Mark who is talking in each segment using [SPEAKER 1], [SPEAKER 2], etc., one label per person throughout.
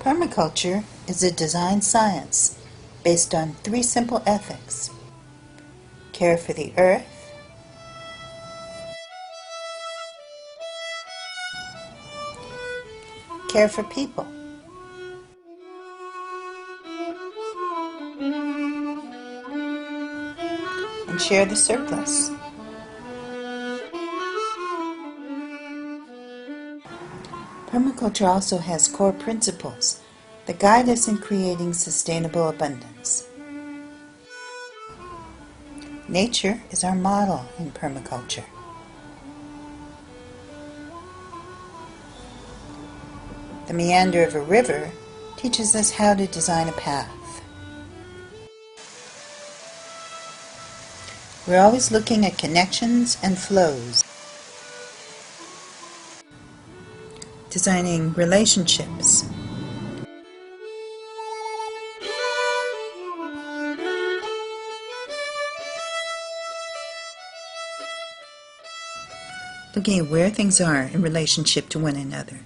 [SPEAKER 1] Permaculture is a design science based on 3 simple ethics: care for the earth, care for people, and share the surplus. Permaculture also has core principles that guide us in creating sustainable abundance. Nature is our model in permaculture. The meander of a river teaches us how to design a path. We're always looking at connections and flows, designing relationships, looking at where things are in relationship to one another,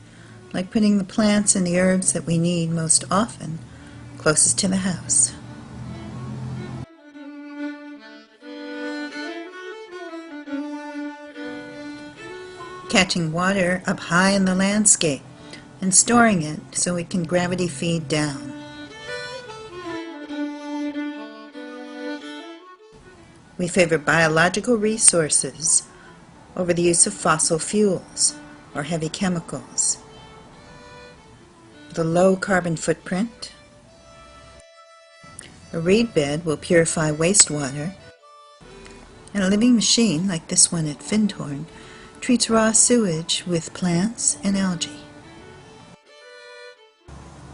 [SPEAKER 1] like putting the plants and the herbs that we need most often closest to the house. Catching water up high in the landscape and storing it so it can gravity feed down. We favor biological resources over the use of fossil fuels or heavy chemicals. With a low carbon footprint, a reed bed will purify wastewater, and a living machine like this one at Findhorn treats raw sewage with plants and algae.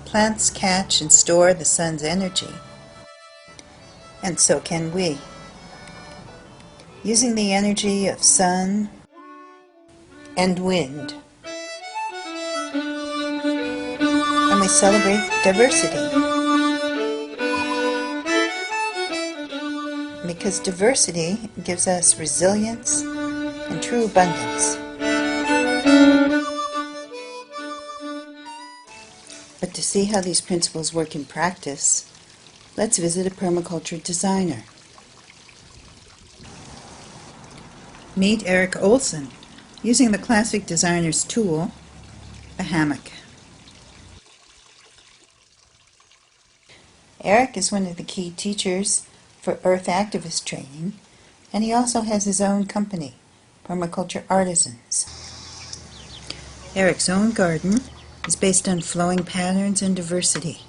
[SPEAKER 1] Plants catch and store the sun's energy, and so can we. Using the energy of sun and wind. And we celebrate diversity. Because diversity gives us resilience and true abundance. But to see how these principles work in practice, let's visit a permaculture designer. Meet Eric Olson, using the classic designer's tool, a hammock. Eric is one of the key teachers for Earth activist training, and he also has his own company, Permaculture Artisans. Eric's own garden is based on flowing patterns and diversity.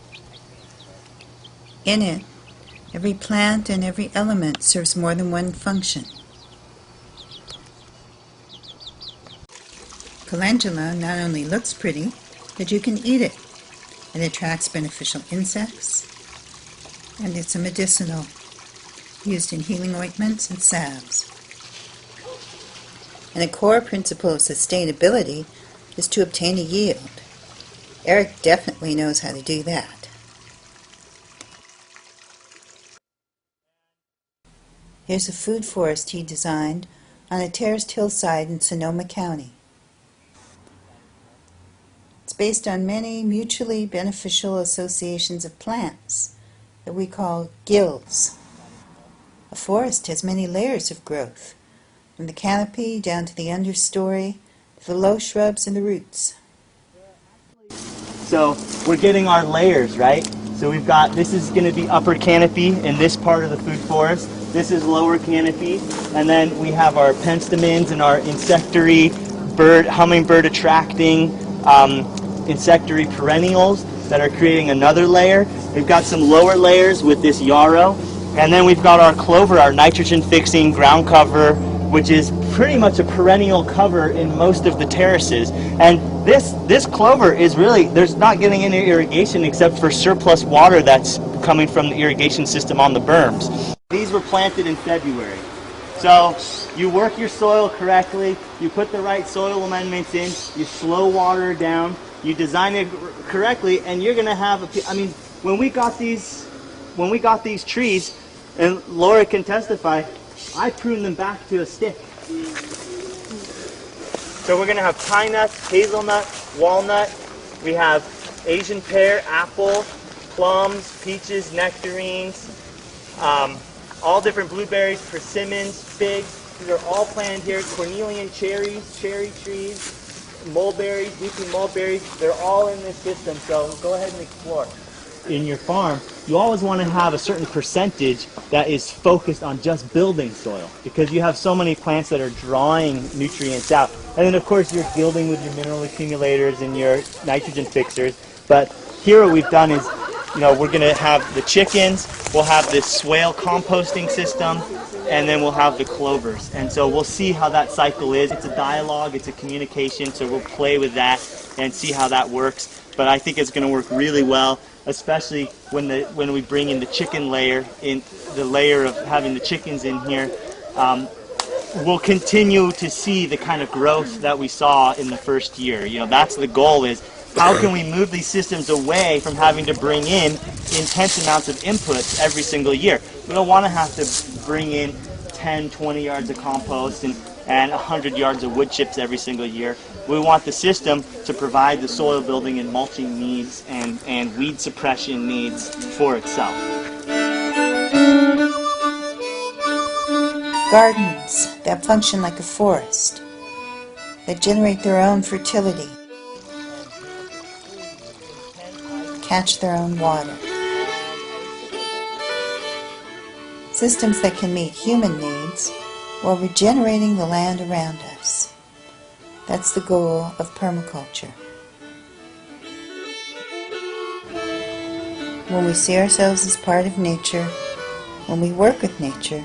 [SPEAKER 1] In it, every plant and every element serves more than one function. Calendula not only looks pretty, but you can eat it. It attracts beneficial insects, and it's a medicinal, used in healing ointments and salves. And a core principle of sustainability is to obtain a yield. Eric definitely knows how to do that. Here's a food forest he designed on a terraced hillside in Sonoma County. It's based on many mutually beneficial associations of plants that we call guilds. A forest has many layers of growth, from the canopy down to the understory, to the low shrubs and the roots.
[SPEAKER 2] So we're getting our layers, right? So we've got, this is going to be upper canopy in this part of the food forest. This is lower canopy. And then we have our penstemons and our insectary, hummingbird attracting insectary perennials that are creating another layer. We've got some lower layers with this yarrow. And then we've got our clover, our nitrogen fixing ground cover, which is pretty much a perennial cover in most of the terraces. And this clover is really, there's not getting any irrigation except for surplus water that's coming from the irrigation system on the berms. These were planted in February. So you work your soil correctly, you put the right soil amendments in, you slow water down, you design it correctly, and you're gonna have when we got these trees, and Laura can testify, I pruned them back to a stick. So we're going to have pine nuts, hazelnut, walnut. We have Asian pear, apple, plums, peaches, nectarines, all different blueberries, persimmons, figs. These are all planted here. Cornelian cherries, cherry trees, mulberries, leafy mulberries. They're all in this system, so go ahead and explore. In your farm, you always want to have a certain percentage that is focused on just building soil, because you have so many plants that are drawing nutrients out. And then of course you're gilding with your mineral accumulators and your nitrogen fixers. But here what we've done is, we're going to have the chickens, we'll have this swale composting system, and then we'll have the clovers. And so we'll see how that cycle is. It's a dialogue, it's a communication, so we'll play with that and see how that works. But I think it's going to work really well, especially when we bring in the chicken layer, in the layer of having the chickens in here. We'll continue to see the kind of growth that we saw in the first year. That's the goal, is how can we move these systems away from having to bring in intense amounts of inputs every single year. We don't want to have to bring in 10, 20 yards of compost and 100 yards of wood chips every single year. We want the system to provide the soil building and mulching needs and weed suppression needs for itself.
[SPEAKER 1] Gardens that function like a forest, that generate their own fertility, catch their own water. Systems that can meet human needs while regenerating the land around us. That's the goal of permaculture. When we see ourselves as part of nature, when we work with nature,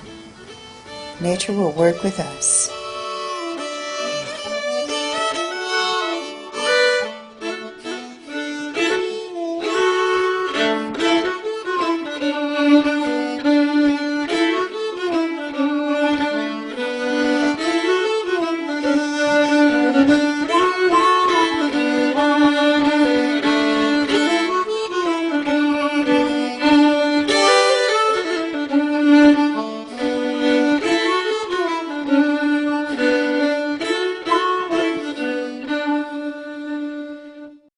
[SPEAKER 1] nature will work with us.